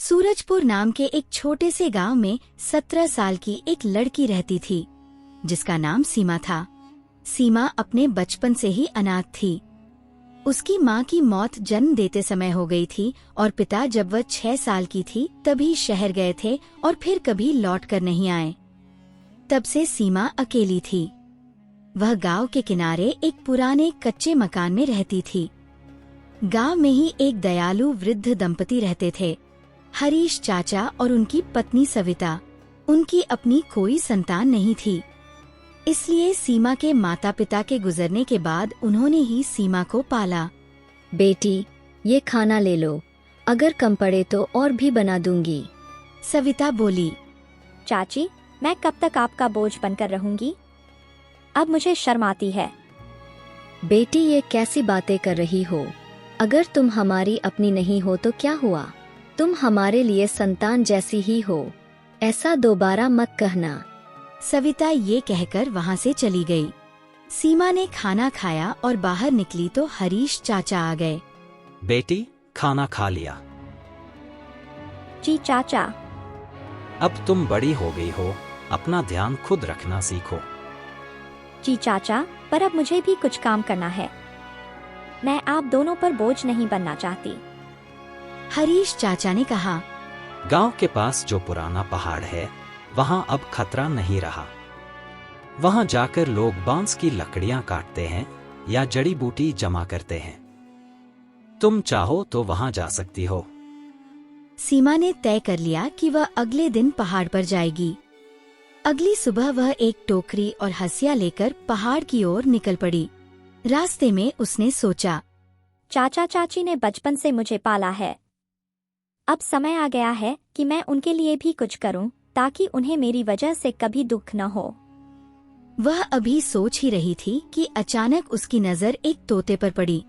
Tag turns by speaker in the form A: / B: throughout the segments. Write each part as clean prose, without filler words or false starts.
A: सूरजपुर नाम के एक छोटे से गांव में 17 साल की एक लड़की रहती थी, जिसका नाम सीमा था। सीमा अपने बचपन से ही अनाथ थी। उसकी माँ की मौत जन्म देते समय हो गई थी और पिता जब वह 6 साल की थी तभी शहर गए थे और फिर कभी लौट कर नहीं आए। तब से सीमा अकेली थी। वह गांव के किनारे एक पुराने कच्चे मकान में रहती थी। गांव में ही एक दयालु वृद्ध दंपति रहते थे, हरीश चाचा और उनकी पत्नी सविता। उनकी अपनी कोई संतान नहीं थी, इसलिए सीमा के माता पिता के गुजरने के बाद उन्होंने ही सीमा को पाला।
B: बेटी, ये खाना ले लो, अगर कम पड़े तो और भी बना दूंगी।
A: सविता बोली।
C: चाची, मैं कब तक आपका बोझ बनकर रहूंगी? अब मुझे शर्म आती है।
B: बेटी, ये कैसी बातें कर रही हो? अगर तुम हमारी अपनी नहीं हो तो क्या हुआ? तुम हमारे लिए संतान जैसी ही हो, ऐसा दोबारा मत कहना।
A: सविता ये कहकर वहाँ से चली गई। सीमा ने खाना खाया और बाहर निकली तो हरीश चाचा आ गए।
D: बेटी, खाना खा लिया?
C: जी चाचा।
D: अब तुम बड़ी हो गई हो, अपना ध्यान खुद रखना सीखो।
C: जी चाचा, पर अब मुझे भी कुछ काम करना है। मैं आप दोनों पर बोझ नहीं बनना चाहती।
A: हरीश चाचा ने कहा।
D: गांव के पास जो पुराना पहाड़ है, वहां अब खतरा नहीं रहा। वहां जाकर लोग बांस की लकड़ियां काटते हैं या जड़ी बूटी जमा करते हैं। तुम चाहो तो वहां जा सकती हो।
A: सीमा ने तय कर लिया कि वह अगले दिन पहाड़ पर जाएगी। अगली सुबह वह एक टोकरी और हंसिया लेकर पहाड़ की ओर निकल पड़ी। रास्ते में उसने सोचा,
C: चाचा चाची ने बचपन से मुझे पाला है। अब समय आ गया है कि मैं उनके लिए भी कुछ करूं, ताकि उन्हें मेरी वजह से कभी दुख न हो।
A: वह अभी सोच ही रही थी कि अचानक उसकी नजर एक तोते पर पड़ी।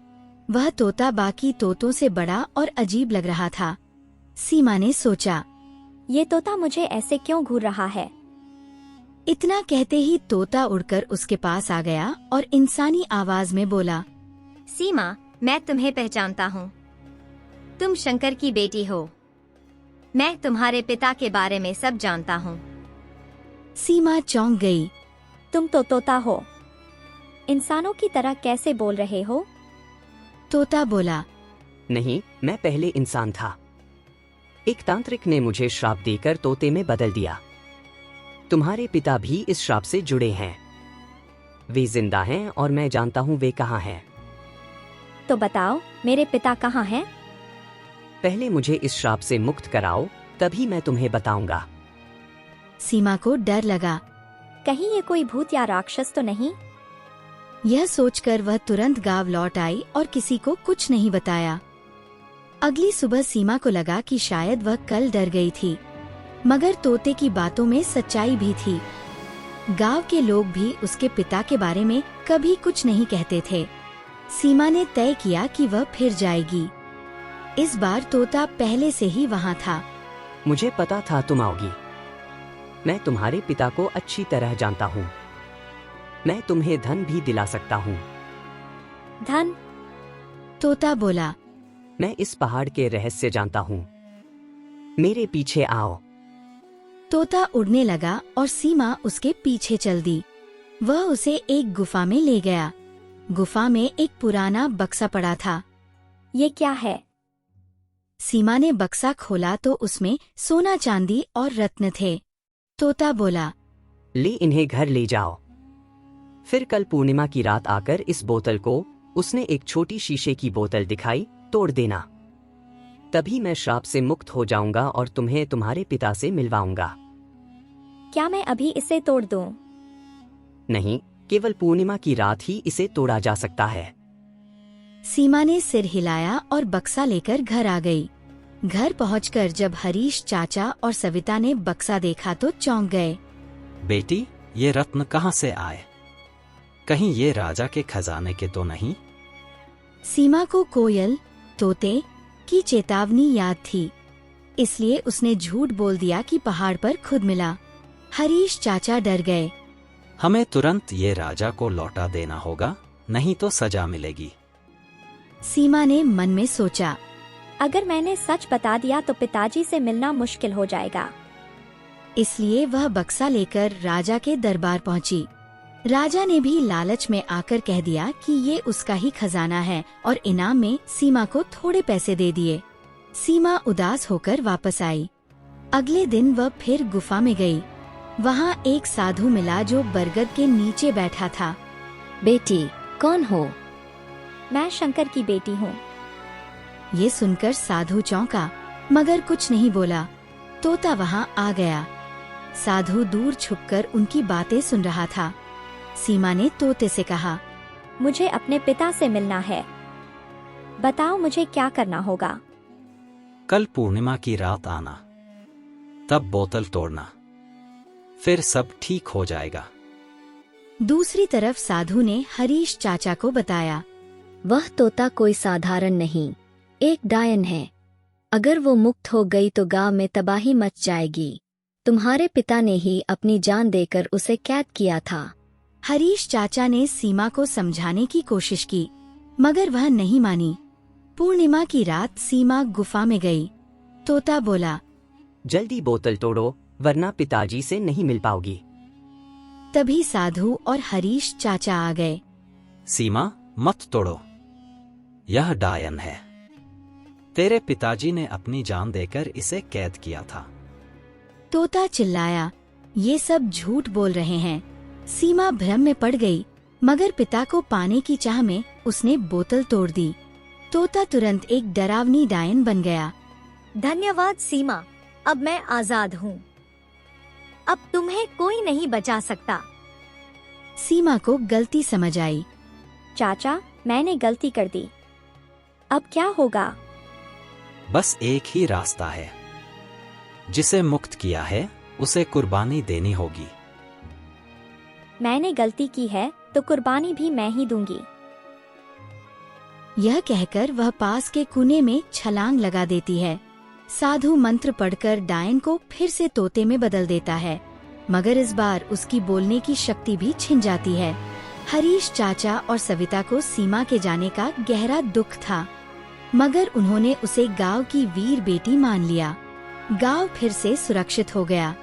A: वह तोता बाकी तोतों से बड़ा और अजीब लग रहा था। सीमा ने सोचा,
C: ये तोता मुझे ऐसे क्यों घूर रहा है?
A: इतना कहते ही तोता उड़कर उसके पास आ गया और इंसानी आवाज में बोला,
E: सीमा, मैं तुम्हें पहचानता हूँ। तुम शंकर की बेटी हो। मैं तुम्हारे पिता के बारे में सब जानता हूँ।
A: सीमा चौंक गई।
C: तुम तो तोता हो, इंसानों की तरह कैसे बोल रहे हो?
A: तोता बोला,
F: नहीं, मैं पहले इंसान था। एक तांत्रिक ने मुझे श्राप देकर तोते में बदल दिया। तुम्हारे पिता भी इस श्राप से जुड़े हैं। वे जिंदा हैं और मैं जानता हूँ वे कहाँ हैं।
C: तो बताओ, मेरे पिता कहाँ हैं?
F: पहले मुझे इस श्राप से मुक्त कराओ, तभी मैं तुम्हें बताऊंगा।
A: सीमा को डर लगा।
C: कहीं ये कोई भूत या राक्षस तो नहीं?
A: यह सोचकर वह तुरंत गांव लौट आई और किसी को कुछ नहीं बताया। अगली सुबह सीमा को लगा कि शायद वह कल डर गई थी, मगर तोते की बातों में सच्चाई भी थी। गांव के लोग भी उसके पिता के बारे में कभी कुछ नहीं कहते थे। सीमा ने तय किया कि वह फिर जाएगी। इस बार तोता पहले से ही वहाँ था।
F: मुझे पता था तुम आओगी। मैं तुम्हारे पिता को अच्छी तरह जानता हूँ। मैं तुम्हें धन भी दिला सकता हूँ।
C: धन?
A: तोता बोला।
F: मैं इस पहाड़ के रहस्य जानता हूँ। मेरे पीछे आओ।
A: तोता उड़ने लगा और सीमा उसके पीछे चल दी। वह उसे एक गुफा में ले गया। गुफा में एक पुराना बक्सा पड़ा था।
C: ये क्या है?
A: सीमा ने बक्सा खोला तो उसमें सोना चांदी और रत्न थे। तोता बोला,
F: ले इन्हें घर ले जाओ। फिर कल पूर्णिमा की रात आकर इस बोतल को, उसने एक छोटी शीशे की बोतल दिखाई, तोड़ देना। तभी मैं श्राप से मुक्त हो जाऊंगा और तुम्हें तुम्हारे पिता से मिलवाऊंगा।
C: क्या मैं अभी इसे तोड़ दूं?
F: नहीं, केवल पूर्णिमा की रात ही इसे तोड़ा जा सकता है।
A: सीमा ने सिर हिलाया और बक्सा लेकर घर आ गई। घर पहुंचकर जब हरीश चाचा और सविता ने बक्सा देखा तो चौंक गए।
D: बेटी, ये रत्न कहाँ से आए? कहीं ये राजा के खजाने के तो नहीं?
A: सीमा को कोयल, तोते की चेतावनी याद थी, इसलिए उसने झूठ बोल दिया कि पहाड़ पर खुद मिला। हरीश चाचा डर गए।
D: हमें तुरंत ये राजा को लौटा देना होगा, नहीं तो सजा मिलेगी।
A: सीमा ने मन में सोचा,
C: अगर मैंने सच बता दिया तो पिताजी से मिलना मुश्किल हो जाएगा।
A: इसलिए वह बक्सा लेकर राजा के दरबार पहुंची। राजा ने भी लालच में आकर कह दिया कि ये उसका ही खजाना है और इनाम में सीमा को थोड़े पैसे दे दिए। सीमा उदास होकर वापस आई। अगले दिन वह फिर गुफा में गई। वहाँ एक साधु मिला जो बरगद के नीचे बैठा था।
B: बेटी, कौन हो?
C: मैं शंकर की बेटी हूँ।
A: ये सुनकर साधु चौंका, मगर कुछ नहीं बोला। तोता वहाँ आ गया। साधु दूर छुपकर उनकी बातें सुन रहा था। सीमा ने तोते से कहा,
C: मुझे अपने पिता से मिलना है। बताओ मुझे क्या करना होगा।
D: कल पूर्णिमा की रात आना, तब बोतल तोड़ना, फिर सब ठीक हो जाएगा।
A: दूसरी तरफ साधु ने हरीश चाचा को बताया,
B: वह तोता कोई साधारण नहीं, एक डायन है। अगर वो मुक्त हो गई तो गांव में तबाही मच जाएगी। तुम्हारे पिता ने ही अपनी जान देकर उसे कैद किया था।
A: हरीश चाचा ने सीमा को समझाने की कोशिश की, मगर वह नहीं मानी। पूर्णिमा की रात सीमा गुफा में गई। तोता बोला,
F: जल्दी बोतल तोड़ो, वरना पिताजी से नहीं मिल पाओगी।
A: तभी साधु और हरीश चाचा आ गए।
D: सीमा, मत तोड़ो, यह डायन है। तेरे पिताजी ने अपनी जान देकर इसे कैद किया था।
A: तोता चिल्लाया, ये सब झूठ बोल रहे हैं। सीमा भ्रम में पड़ गई, मगर पिता को पाने की चाह में उसने बोतल तोड़ दी। तोता तुरंत एक डरावनी डायन बन गया।
E: धन्यवाद सीमा, अब मैं आजाद हूँ। अब तुम्हें कोई नहीं बचा सकता।
A: सीमा को गलती समझ आई।
C: चाचा, मैंने गलती कर दी। अब क्या होगा?
D: बस एक ही रास्ता है। जिसे मुक्त किया है उसे कुर्बानी देनी होगी।
C: मैंने गलती की है तो कुर्बानी भी मैं ही दूंगी।
A: यह कहकर वह पास के कुने में छलांग लगा देती है। साधु मंत्र पढ़कर डायन को फिर से तोते में बदल देता है, मगर इस बार उसकी बोलने की शक्ति भी छिन जाती है। हरीश चाचा और सविता को सीमा के जाने का गहरा दुख था, मगर उन्होंने उसे गांव की वीर बेटी मान लिया। गांव फिर से सुरक्षित हो गया।